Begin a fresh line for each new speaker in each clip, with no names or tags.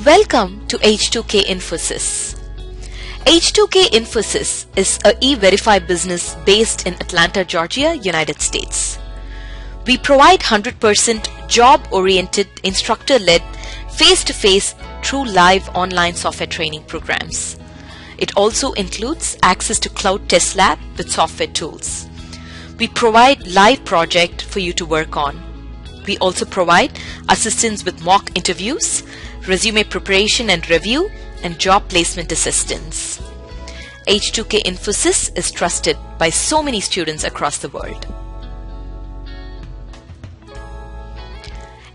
Welcome to H2K Infosys. H2K Infosys is a e-verify business based in Atlanta, Georgia, United States. We provide 100% job-oriented, instructor-led, face-to-face, true live online software training programs. It also includes access to Cloud Test Lab with software tools. We provide live project for you to work on. We also provide assistance with mock interviews, resume preparation and review, and job placement assistance. H2K Infosys is trusted by so many students across the world.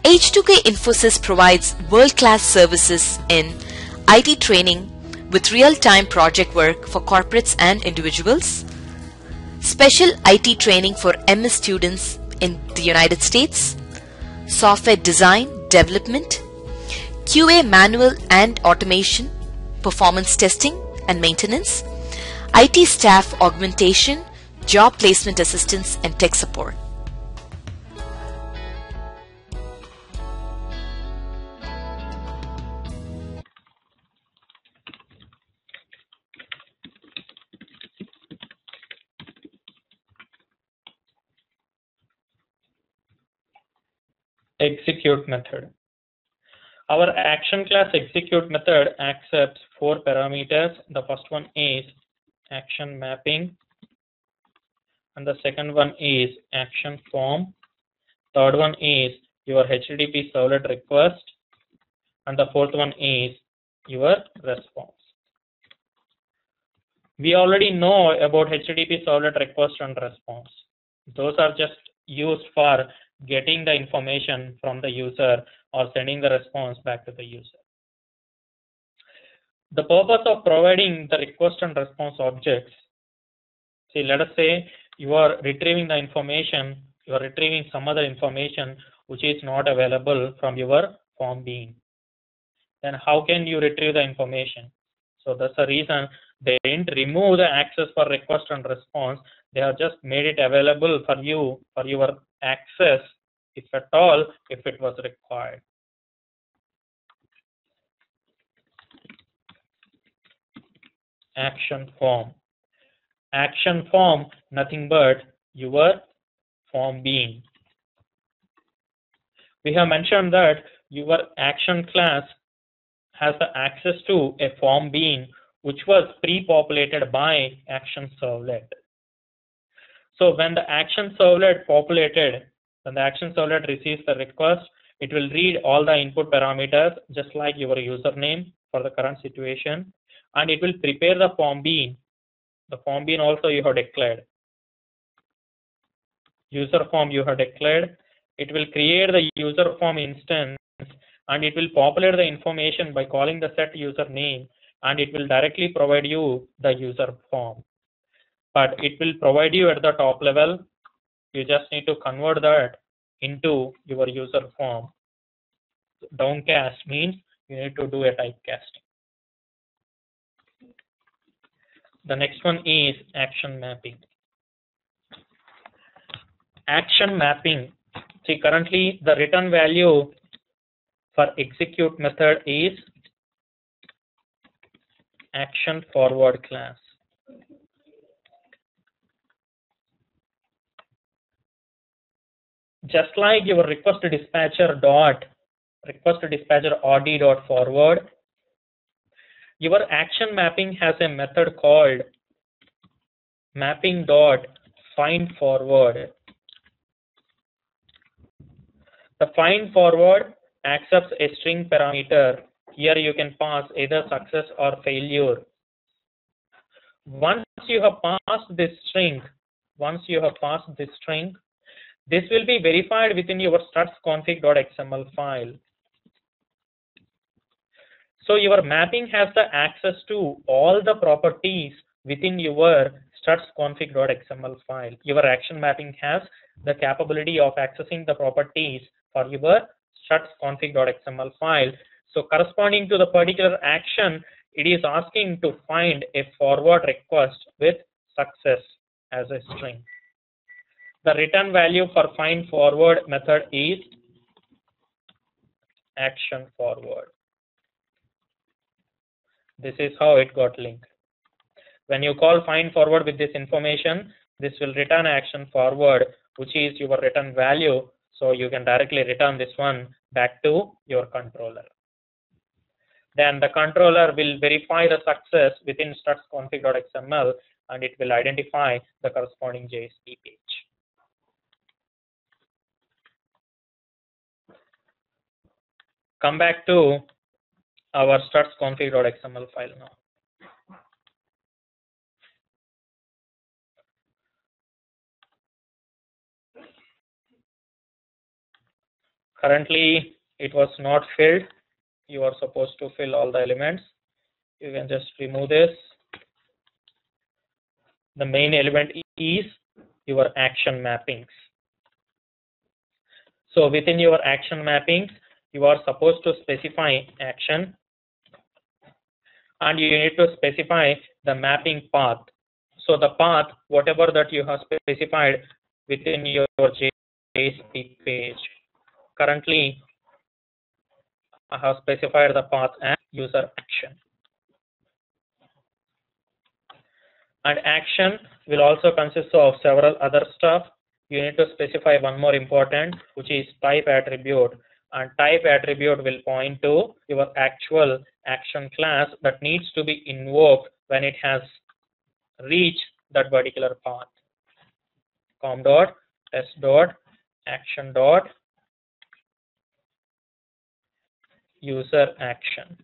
H2K Infosys provides world-class services in IT training with real-time project work for corporates and individuals, special IT training for MS students in the United States, software design, development, QA manual and automation, performance testing and maintenance, IT staff augmentation, job placement assistance, and tech support.
Execute method. Our action class execute method accepts 4 parameters. The first one is action mapping, and the second one is action form. Third one is your HTTP servlet request, and the fourth one is your response. We already know about HTTP servlet request and response. Those are just used for getting the information from the user or sending the response back to the user. The purpose of providing the request and response objects, see, let us say you are retrieving the information, you are retrieving some other information which is not available from your form bean. Then how can you retrieve the information? So that's the reason they didn't remove the access for request and response. They have just made it available for you for your access, if at all, if it was required. Action form. Action form, nothing but your form bean. We have mentioned that your action class has the access to a form bean which was pre-populated by action servlet. So when the action servlet populated, when the action servlet receives the request, it will read all the input parameters just like your username for the current situation, and it will prepare the form bean. The form bean also you have declared. User form you have declared. It will create the user form instance, and it will populate the information by calling the set username, and it will directly provide you the user form. But it will provide you at the top level. You just need to convert that into your user form. Downcast means you need to do a typecasting. The next one is action mapping. Action mapping. See, currently the return value for execute method is action forward class. Just like your request dispatcher RD dot forward, your action mapping has a method called mapping dot find forward. The find forward accepts a string parameter. Here you can pass either success or failure. Once you have passed this string, this will be verified within your struts-config.xml file. So your mapping has the access to all the properties within your struts-config.xml file. Your action mapping has the capability of accessing the properties for your struts-config.xml file. So corresponding to the particular action, it is asking to find a forward request with success as a string. The return value for find forward method is action forward. this is how it got linked. When you call find forward with this information, this will return action forward, which is your return value. So you can directly return this one back to your controller. Then the controller will verify the success within struts-config.xml, and it will identify the corresponding JSP page. Come back to our struts-config.xml file now. Currently, it was not filled. You are supposed to fill all the elements. You can just remove this. The main element is your action mappings. So within your action mappings, you are supposed to specify action, and you need to specify the mapping path. So the path, whatever that you have specified within your JSP page. Currently, I have specified the path as user action. And action will also consist of several other stuff. You need to specify one more important, which is type attribute. And type attribute will point to your actual action class that needs to be invoked when it has reached that particular path. com.test.action.user action.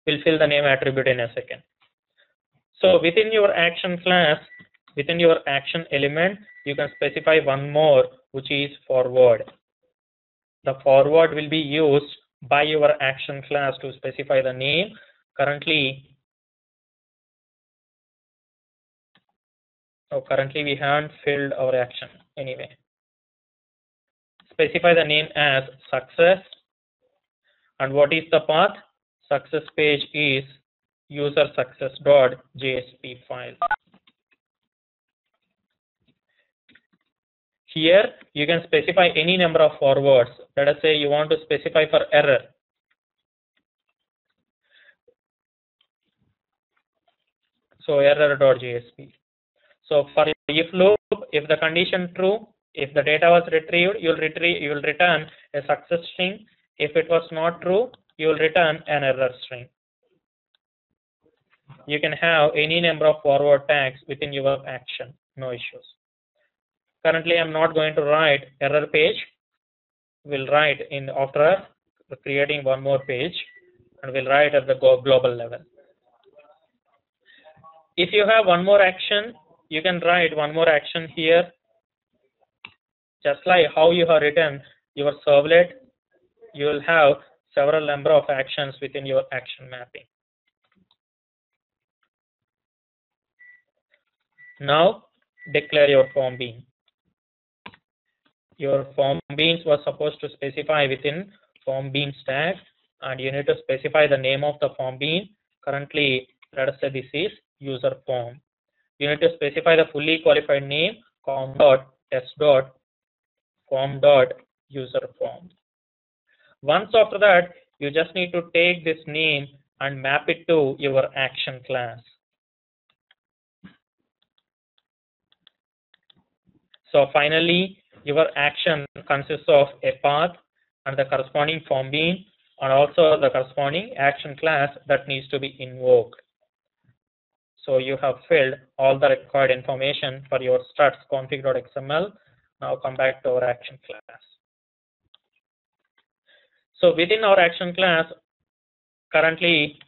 We'll fill the name attribute in a second. So within your action class, within your action element, you can specify one more, which is forward. The forward will be used by your action class to specify the name. Currently we haven't filled our action anyway. Specify the name as success. And what is the path? Success page is user success.jsp file. Here you can specify any number of forwards. Let us say you want to specify for error. So error.jsp. So for if loop, if the condition true, if the data was retrieved, you will return a success string. If it was not true, you will return an error string. You can have any number of forward tags within your action, no issues. Currently, I'm not going to write error page. We'll write in after creating one more page, and we'll write at the global level. If you have one more action, you can write one more action here. Just like how you have written your servlet, you will have several number of actions within your action mapping. Now declare your form bean. Your form beans was supposed to specify within form bean tag, and you need to specify the name of the form bean. Currently, let us say this is user form. You need to specify the fully qualified name com.test.form.userform. Once after that, you just need to take this name and map it to your action class. So finally, your action consists of a path and the corresponding form bean, and also the corresponding action class that needs to be invoked. So you have filled all the required information for your struts-config.xml. Now come back to our action class. So within our action class, currently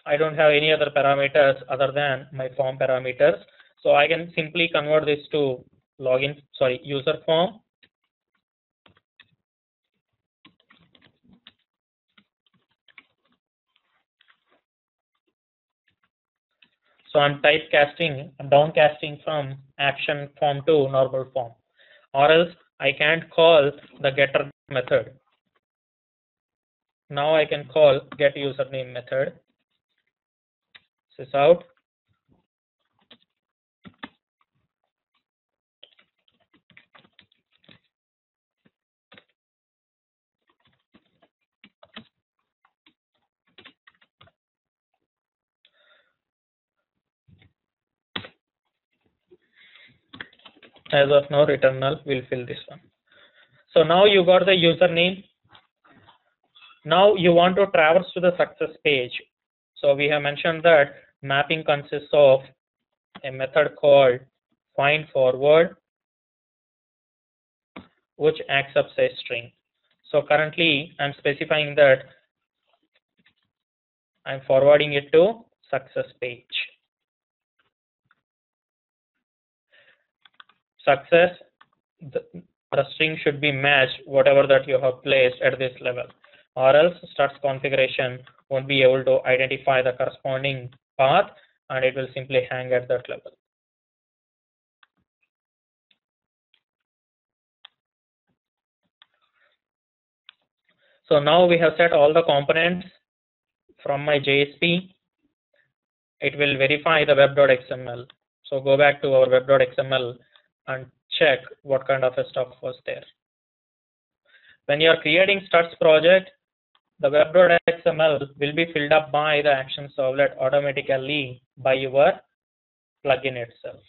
I don't have any other parameters other than my form parameters. So I can simply convert this to user form. So I'm downcasting from action form to normal form, or else I can't call the getter method. Now I can call get username method. This is out. As of now, return null. We'll fill this one. So now you got the username. Now you want to traverse to the success page. So we have mentioned that mapping consists of a method called find forward, which accepts a string. So currently I'm specifying that I'm forwarding it to success page. Success, the string should be matched whatever that you have placed at this level, or else struts configuration won't be able to identify the corresponding path and it will simply hang at that level. So now we have set all the components from my JSP. It will verify the web.xml. So go back to our web.xml and check what kind of stuff was there. When you are creating struts project, the web.xml will be filled up by the action servlet automatically by your plugin itself.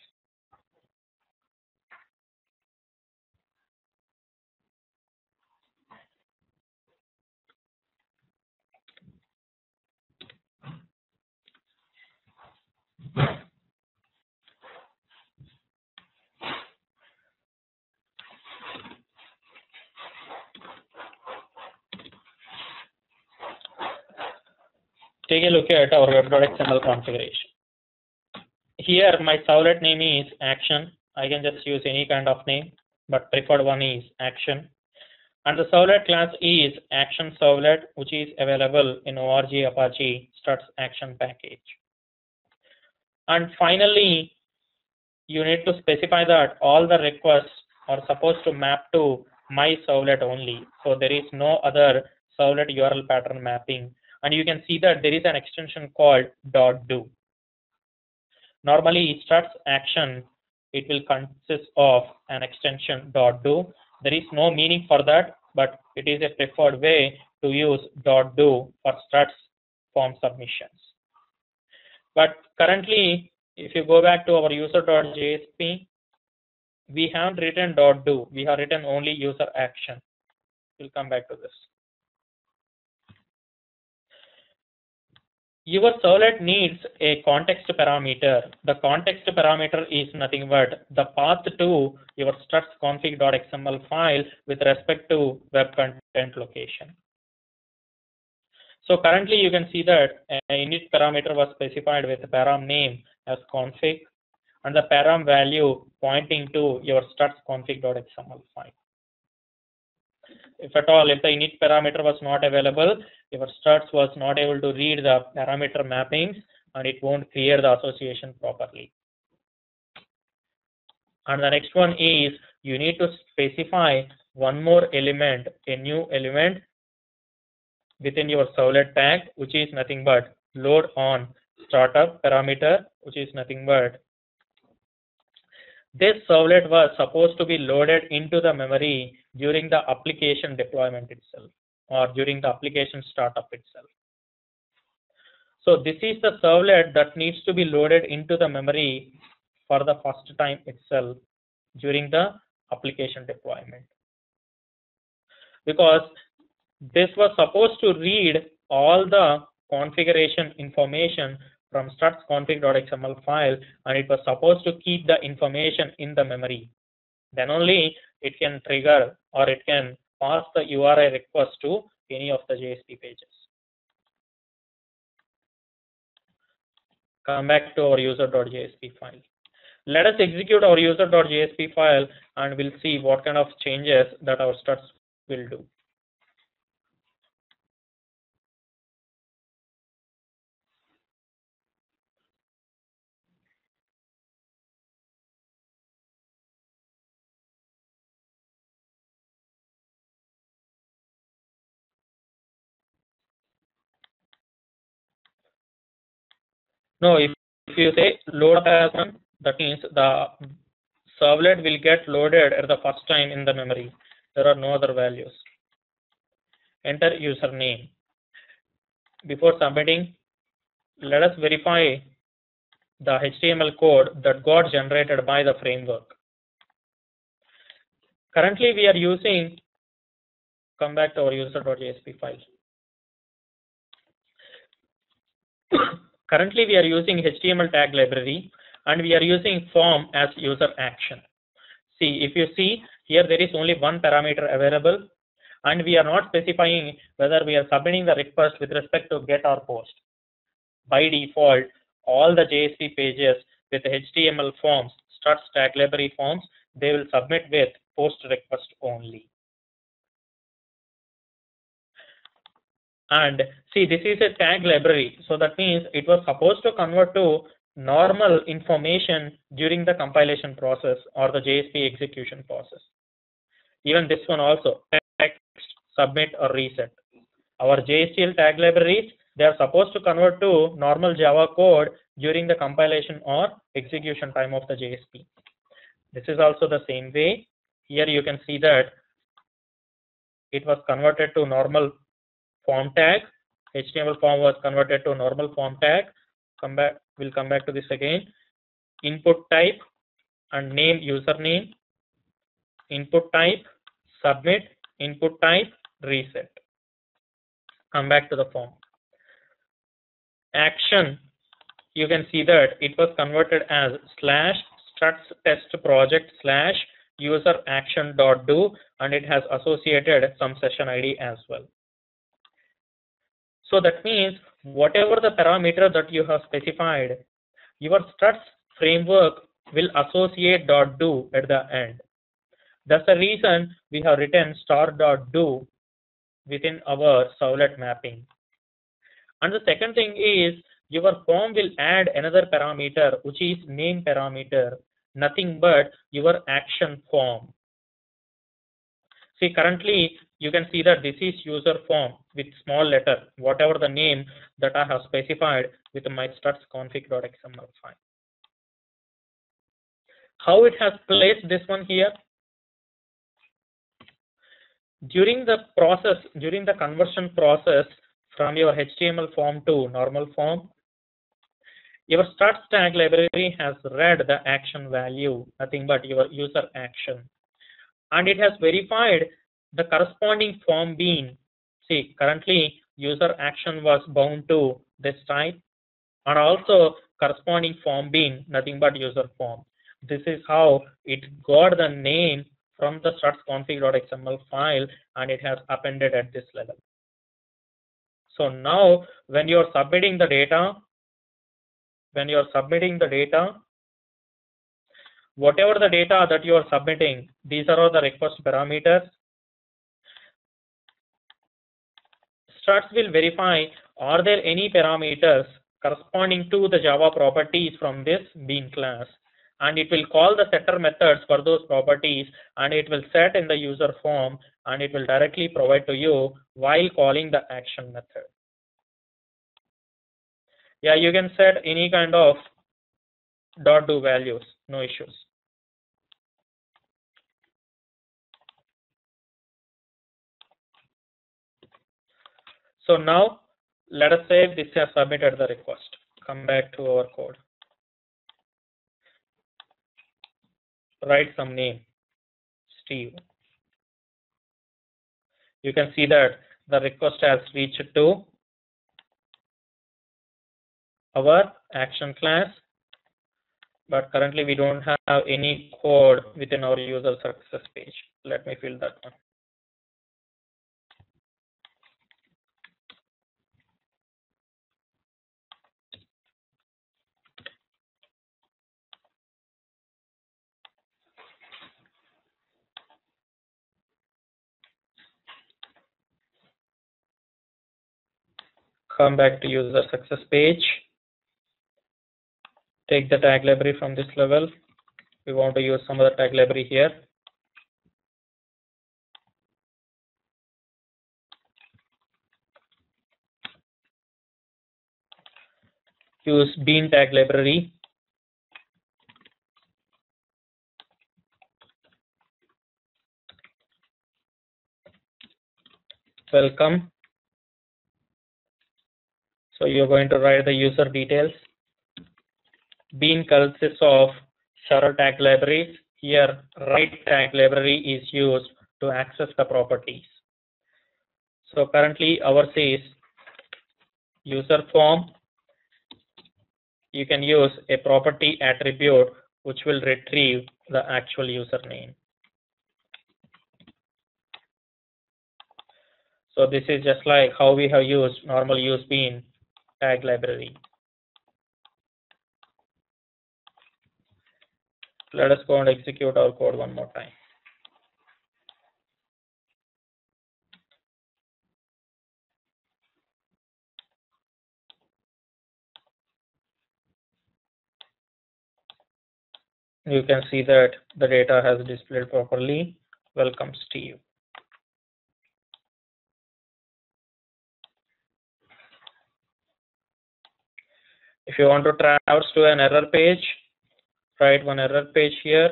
Take a look at our web.xml configuration. Here my servlet name is action. I can just use any kind of name, but preferred one is action. And the servlet class is action servlet, which is available in org Apache struts action package. And finally, you need to specify that all the requests are supposed to map to my servlet only. So there is no other servlet URL pattern mapping. And you can see that there is an extension called .do. Normally, struts action, it will consist of an extension .do. There is no meaning for that, but it is a preferred way to use .do for struts form submissions. But currently, if you go back to our user.jsp, we haven't written .do. We have written only user action. We'll come back to this. Your servlet needs a context parameter. The context parameter is nothing but the path to your struts-config.xml file with respect to web content location. So currently you can see that an init parameter was specified with the param name as config and the param value pointing to your struts-config.xml file. If at all, if the init parameter was not available, your struts was not able to read the parameter mappings and it won't clear the association properly. And the next one is you need to specify one more element, a new element within your servlet tag, which is nothing but load on startup parameter, which is nothing but this servlet was supposed to be loaded into the memory during the application deployment itself or during the application startup itself. So this is the servlet that needs to be loaded into the memory for the first time itself during the application deployment. Because this was supposed to read all the configuration information from struts-config.xml file and it was supposed to keep the information in the memory. Then only it can trigger or it can pass the URI request to any of the JSP pages. Come back to our user.jsp file. Let us execute our user.jsp file and we'll see what kind of changes that our struts will do. No, if you say load as one, that means the servlet will get loaded at the first time in the memory. There are no other values. Enter username. Before submitting, let us verify the HTML code that got generated by the framework. Currently we are using, come back to our user.jsp file. Currently we are using HTML tag library and we are using form as user action. See, if you see here, there is only one parameter available and we are not specifying whether we are submitting the request with respect to get or post. By default, all the JSP pages with HTML forms, struts tag library forms, they will submit with post request only. And see, this is a tag library, so that means it was supposed to convert to normal information during the compilation process or the JSP execution process. Even this one also, text, submit or reset. Our JSTL tag libraries, they are supposed to convert to normal Java code during the compilation or execution time of the JSP. This is also the same way. Here you can see that it was converted to normal form tag. HTML form was converted to normal form tag. We'll come back to this again. Input type and name username. Input type, submit, input type, reset. Come back to the form. Action, you can see that it was converted as /struts-test-project/user action.do and it has associated some session ID as well. So that means whatever the parameter that you have specified, your struts framework will associate .do at the end. That's the reason we have written star.do within our servlet mapping. And the second thing is your form will add another parameter, which is name parameter, nothing but your action form. See, currently you can see that this is user form with small letter, whatever the name that I have specified with my struts-config.xml file. How it has placed this one here? During the conversion process from your HTML form to normal form, your struts tag library has read the action value, nothing but your user action. And it has verified the corresponding form bean. See, currently user action was bound to this type and also corresponding form bean, nothing but user form. This is how it got the name from the struts-config.xml file and it has appended at this level. So now when you are submitting the data, whatever the data that you are submitting, these are all the request parameters. Struts will verify, are there any parameters corresponding to the Java properties from this bean class? And it will call the setter methods for those properties and it will set in the user form and it will directly provide to you while calling the action method. Yeah, you can set any kind of .do values, no issues. So now let us say this has submitted the request. Come back to our code. Write some name, Steve. You can see that the request has reached to our action class, but currently we don't have any code within our user success page. Let me fill that one. Come back to user success page. Take the tag library from this level. We want to use some other tag library here. Use bean tag library. Welcome. So you're going to write the user details. Bean consists of several tag libraries. Here, write tag library is used to access the properties. So currently ours is user form. You can use a property attribute which will retrieve the actual username. So this is just like how we have used normal use bean tag library. Let us go and execute our code one more time. You can see that the data has displayed properly. Welcome, Steve. If you want to traverse to an error page, write one error page here,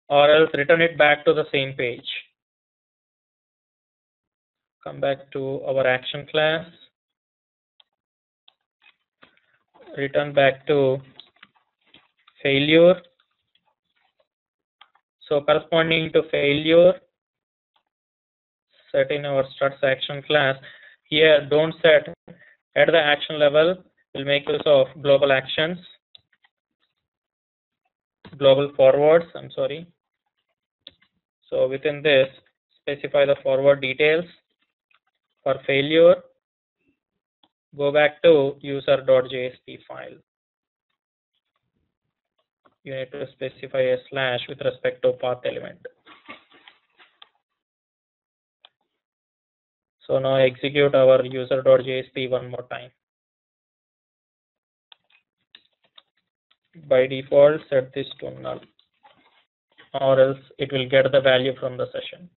or else return it back to the same page. Come back to our action class, return back to failure. So corresponding to failure, set in our struts action class. Here, don't set at the action level. We'll make use of global actions, global forwards. I'm sorry. So within this, specify the forward details. For failure, go back to user.jsp file. You need to specify a slash with respect to path element. So now execute our user.jsp one more time. By default, set this to null, or else it will get the value from the session.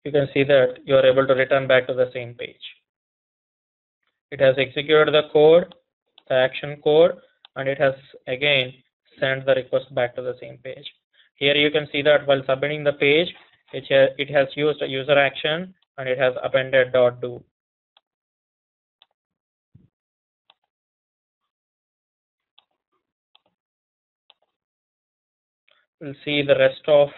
You can see that you are able to return back to the same page. It has executed the code, the action code, and it has again sent the request back to the same page. Here you can see that while submitting the page, it has used a user action and it has appended .do. We'll see the rest of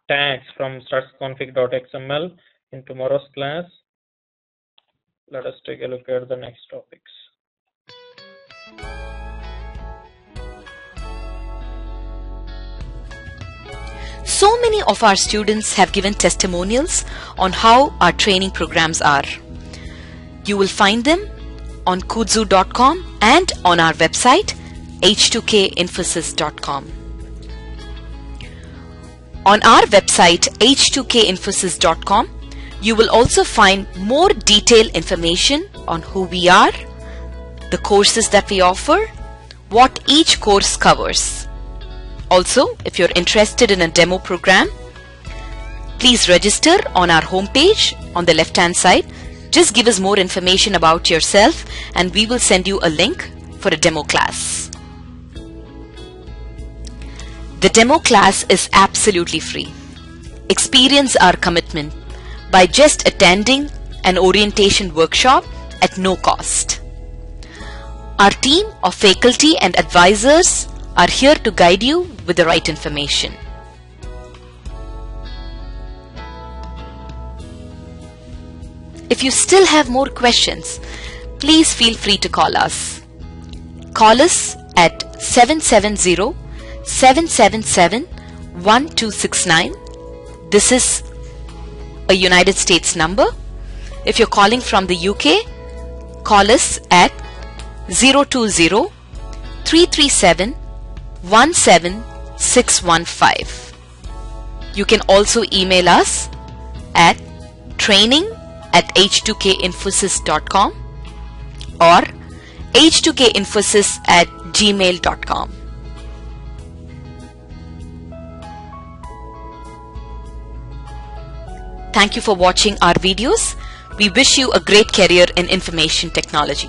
tags from struts-config.xml in tomorrow's class. Let us take a look at the next topics.
So many of our students have given testimonials on how our training programs are. You will find them on kudzu.com and on our website H2Kinfosys.com. On our website H2Kinfosys.com, you will also find more detailed information on who we are, the courses that we offer, what each course covers. Also, if you're interested in a demo program, please register on our homepage on the left-hand side. Just give us more information about yourself and we will send you a link for a demo class. The demo class is absolutely free. Experience our commitment by just attending an orientation workshop at no cost. Our team of faculty and advisors are here to guide you with the right information. If you still have more questions, please feel free to call us. Call us at 770-777-1269. This is a United States number. If you're calling from the UK, call us at 020-337-17615. You can also email us at training@h2kinfosys.com or h2kinfosys@gmail.com. thank you for watching our videos. We wish you a great career in information technology.